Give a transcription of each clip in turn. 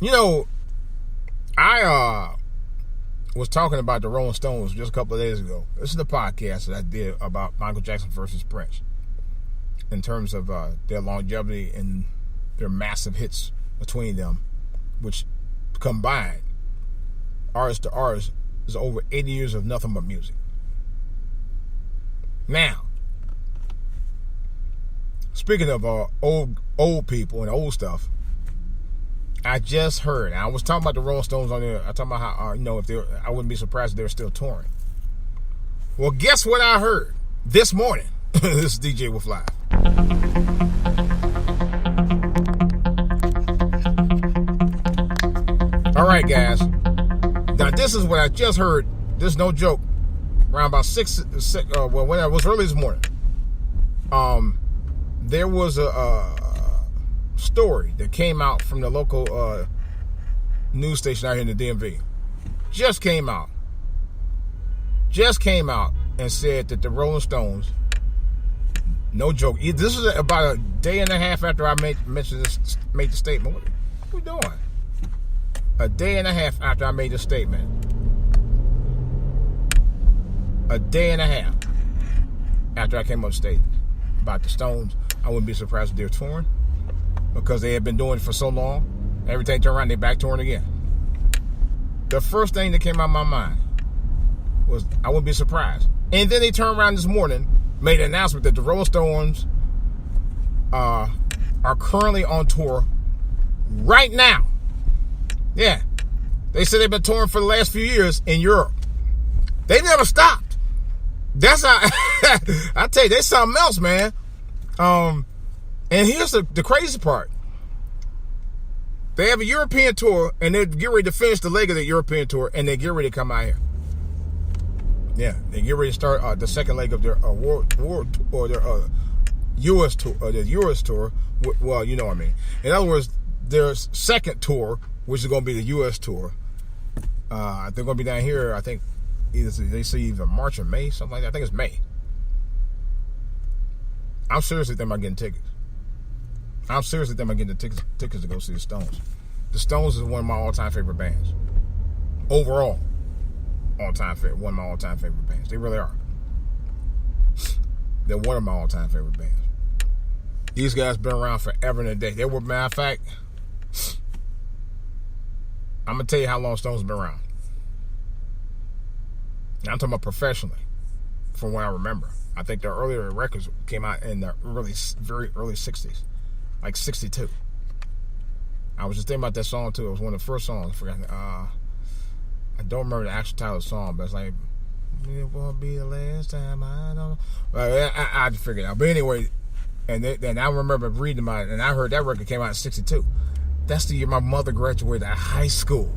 You know, I was talking about the Rolling Stones just a couple of days ago. This is the podcast that I did about Michael Jackson versus Prince in terms of their longevity and their massive hits between them, which combined, artist to artist, is over 80 years of nothing but music. Now, speaking of old people and old stuff, I just heard. I was talking about the Rolling Stones on there. I talking about how if they, I wouldn't be surprised if they were still touring. Well, guess what I heard this morning? This is DJ Wolf Live. All right, guys. Now this is what I just heard. This is no joke. Around about six when it was early this morning. There was a story that came out from the local news station out here in the DMV. Just came out and said that the Rolling Stones, no joke, this is about a day and a half after I made the statement. What are we doing? A day and a half after I made the statement. A day and a half after I came up with a statement about the Stones. I wouldn't be surprised if they're touring, because they had been doing it for so long. Everything turned around, they back touring again. The first thing that came out of my mind was I wouldn't be surprised. And then they turned around this morning, made an announcement that the Rolling Stones are currently on tour right now. Yeah. They said they've been touring for the last few years in Europe. They never stopped. That's how I tell you, there's something else, man. And here's the crazy part. They have a European tour, and they're getting ready to finish the leg of the European tour, and they get ready to come out here. Yeah, they get ready to start the second leg of their world or their U.S. tour, their U.S. tour. Well, you know what I mean. In other words, their second tour, which is going to be the U.S. tour. They're going to be down here. I think they say either March or May, something like that. I think it's May. I'm seriously thinking about getting tickets. I'm seriously thinking about getting the tickets to go see the Stones. The Stones is one of my all-time favorite bands. Overall, one of my all-time favorite bands. They really are. They're one of my all-time favorite bands. These guys been around forever and a day. They were, matter of fact, I'm going to tell you how long Stones been around. Now, I'm talking about professionally, from what I remember. I think their earlier records came out in the very early 60s. Like 62. I was just thinking about that song too. It was one of the first songs. I forgot. I don't remember the actual title of the song, but it's like, it won't be the last time. I don't know. Well, I figured it out. But anyway, and then I remember reading about it, and I heard that record came out in 62. That's the year my mother graduated out of high school.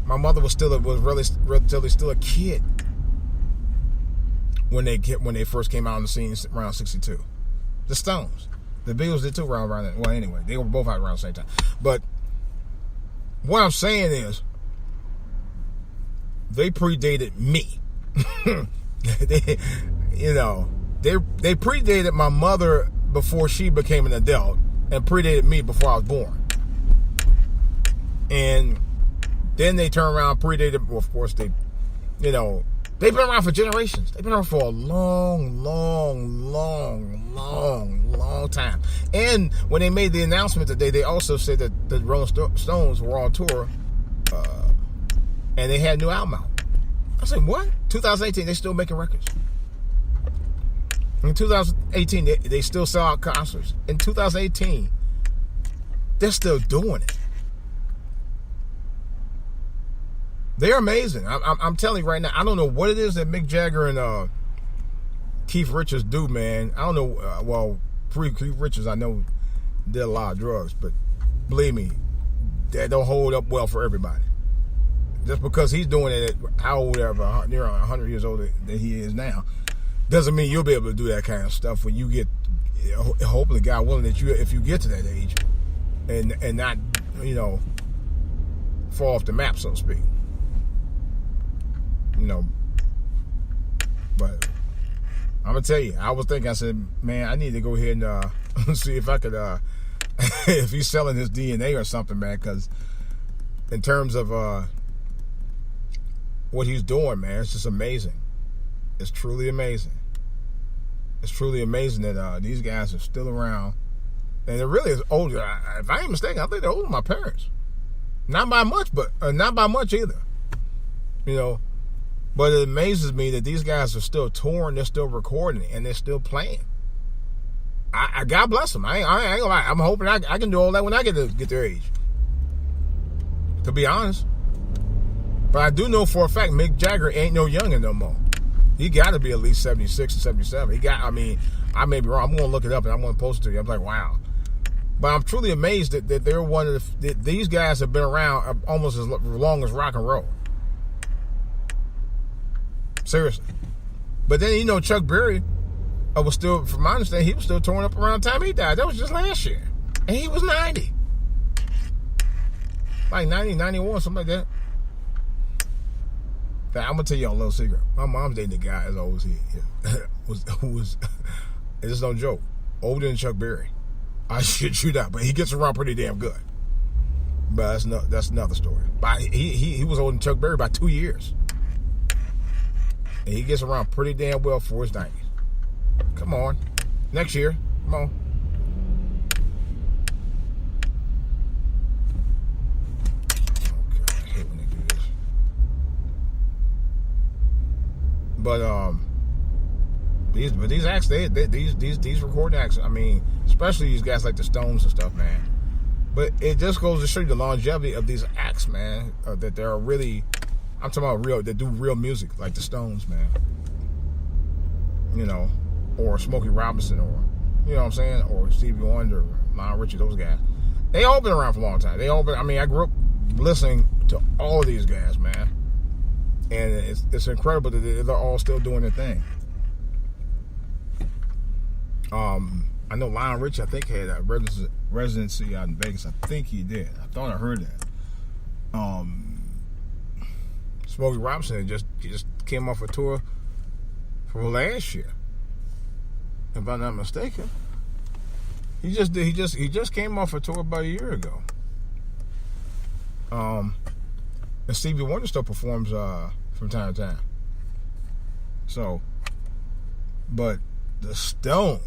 My mother was relatively still a kid when they first came out on the scene around 62. The Stones. The Beatles did too around that. Well, anyway, they were both out around the same time. But what I'm saying is, they predated me. they predated my mother before she became an adult, and predated me before I was born. And then they turn around, predated. Well, of course, they've been around for generations. They've been around for a long time. And when they made the announcement today, they also said that the Rolling Stones were on tour, and they had a new album out. I said, what? 2018, they still making records. In 2018, they still sell out concerts. In 2018, they're still doing it. They're amazing. I'm telling you right now, I don't know what it is that Mick Jagger and Keith Richards do, man. I don't know. Keith Richards, I know, did a lot of drugs, but believe me, that don't hold up well for everybody. Just because he's doing it at how old ever, near 100 years older than he is now, doesn't mean you'll be able to do that kind of stuff when you get, hopefully, God willing, that if you get to that age, and not, fall off the map, so to speak. But I'm gonna tell you, I was thinking, I said, man, I need to go ahead and see if I could if he's selling his DNA or something, man. Because in terms of what he's doing, man, it's just amazing. It's truly amazing. It's truly amazing that these guys are still around. And it really is older. If I ain't mistaken, I think they're older than my parents. Not by much, but not by much either. You know, but it amazes me that these guys are still touring, they're still recording, and they're still playing. I God bless them. I ain't gonna lie. I'm hoping I can do all that when I get their age. To be honest. But I do know for a fact Mick Jagger ain't no youngin' no more. He got to be at least 76 or 77. I may be wrong. I'm going to look it up and I'm going to post it to you. I'm like, wow. But I'm truly amazed that they're one of these guys have been around almost as long as rock and roll. Seriously. But then, you know, Chuck Berry was still, from my understanding, he was still touring up around the time he died. That was just last year. And he was 90. Like 90, 91, something like that. I'm going to tell you a little secret. My mom's dating a guy, as always, who was, it's just no joke, older than Chuck Berry. I shit you not, but he gets around pretty damn good. But that's another story. But he was older than Chuck Berry by 2 years. And he gets around pretty damn well for his 90s. Come on. Next year. Come on. Okay, I hate when they do this. But these acts, these recording acts, I mean, especially these guys like the Stones and stuff, man. But it just goes to show you the longevity of these acts, man. That they're really, I'm talking about real, that do real music, like the Stones, man. You know, or Smokey Robinson, or, you know what I'm saying, or Stevie Wonder, or Lionel Richie, those guys. They all been around for a long time. I grew up listening to all of these guys, man. And it's incredible that they're all still doing their thing. I know Lionel Richie, I think, had a residency out in Vegas. I think he did. I thought I heard that. Smokey Robinson he just came off a tour for last year, if I'm not mistaken. He just came off a tour about a year ago. And Stevie Wonder still performs from time to time. So, but the Stones,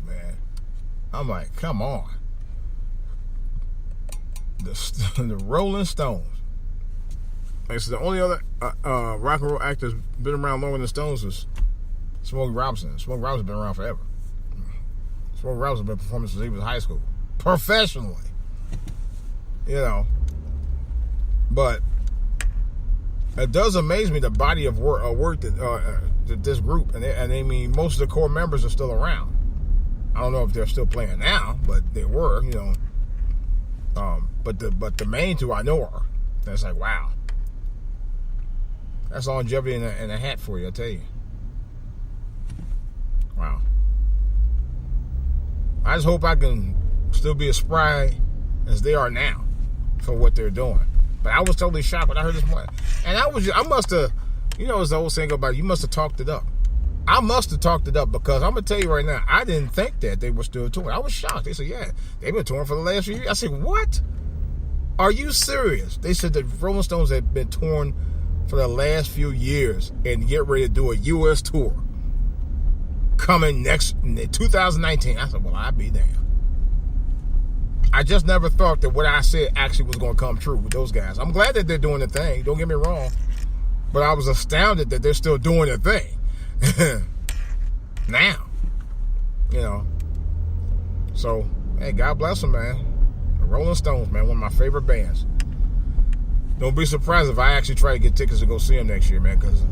man, I'm like, come on. The Rolling Stones. Like, so the only other rock and roll actor that's been around longer than the Stones is Smokey Robinson. Smokey Robinson's been around forever. Smokey Robinson's been performing since he was in high school, professionally. You know, but it does amaze me the body of work that this group, and I mean, most of the core members are still around. I don't know if they're still playing now, but they were, you know. But the main two I know are. That's like, wow. That's longevity in a hat for you, I tell you. Wow. I just hope I can still be as spry as they are now for what they're doing. But I was totally shocked when I heard this morning. And I must have, you know, as the old saying about, you must have talked it up. I must have talked it up, because I'm going to tell you right now, I didn't think that they were still touring. I was shocked. They said, yeah, they've been touring for the last few years. I said, what? Are you serious? They said that Rolling Stones had been touring for the last few years and get ready to do a U.S. tour coming next in 2019. I said, well, I'd be damned. I just never thought that what I said actually was going to come true with those guys. I'm glad that they're doing the thing. Don't get me wrong. But I was astounded that they're still doing their thing. Now. You know. So, hey, God bless them, man. The Rolling Stones, man, one of my favorite bands. Don't be surprised if I actually try to get tickets to go see them next year, man, because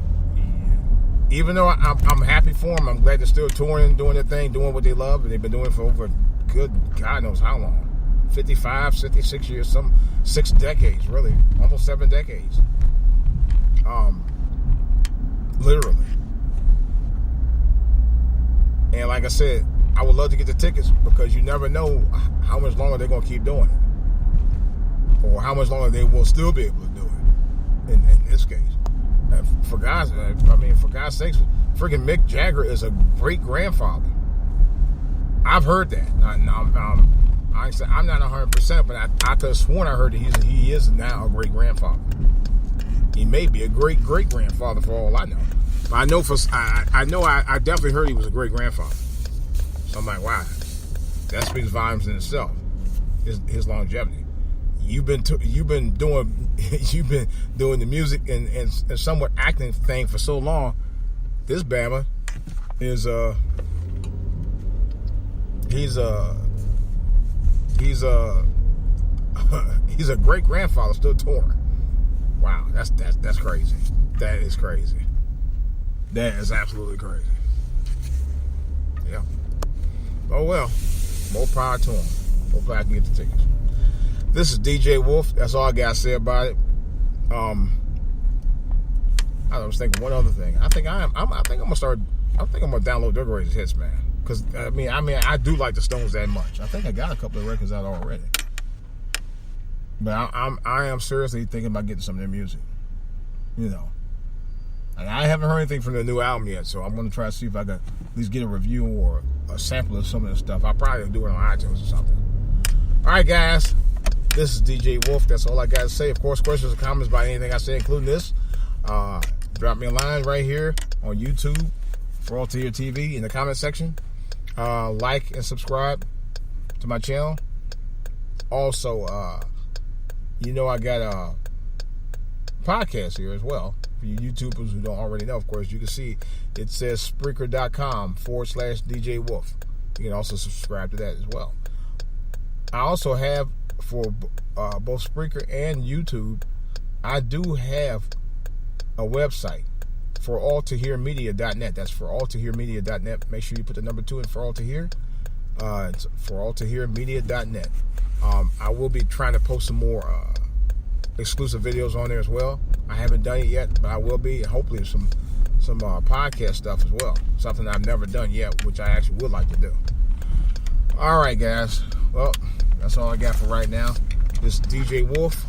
even though I'm happy for them, I'm glad they're still touring and doing their thing, doing what they love, and they've been doing it for over good God knows how long. 55, 56 years, some 6 decades, really. Almost 7 decades. Literally. And like I said, I would love to get the tickets, because you never know how much longer they're going to keep doing it. Or how much longer they will still be able to do it, in this case. For God's sakes, freaking Mick Jagger is a great-grandfather. I've heard that. I'm not 100%, but I could have sworn I heard that he is now a great grandfather. He may be a great great grandfather for all I know. But I know I definitely heard he was a great grandfather. So I'm like, wow, that speaks volumes in itself. His longevity. You've been doing the music and somewhat acting thing for so long. This Bama is he's a great grandfather still touring. Wow, that's crazy. That is crazy. That is absolutely crazy. Yeah. Oh well, more power to him. Hopefully I can get the tickets. This is DJ Wolf. That's all I got to say about it. I was thinking one other thing. I think I'm gonna download their greatest hits, man. Because I mean, I do like the Stones that much. I think I got a couple of records out already. But I am seriously thinking about getting some of their music. You know. And I haven't heard anything from their new album yet, so I'm going to try to see if I can at least get a review or a sample of some of the stuff. I'll probably do it on iTunes or something. All right, guys. This is DJ Wolf. That's all I got to say. Of course, questions or comments about anything I say, including this, drop me a line right here on YouTube for All to Hear TV in the comment section. Like and subscribe to my channel. Also, I got a podcast here as well. For you YouTubers who don't already know, of course, you can see it says Spreaker.com/DJ Wolf. You can also subscribe to that as well. I also have, for both Spreaker and YouTube, I do have a website for alltohearmedia.net. That's for alltohearmedia.net. Make sure you put the number 2 in for all to hear. It's for alltohearmedia.net. I will be trying to post some more exclusive videos on there as well. I haven't done it yet, but I will be. Hopefully some podcast stuff as well. Something I've never done yet, which I actually would like to do. All right, guys. Well, that's all I got for right now. This is DJ Wolf.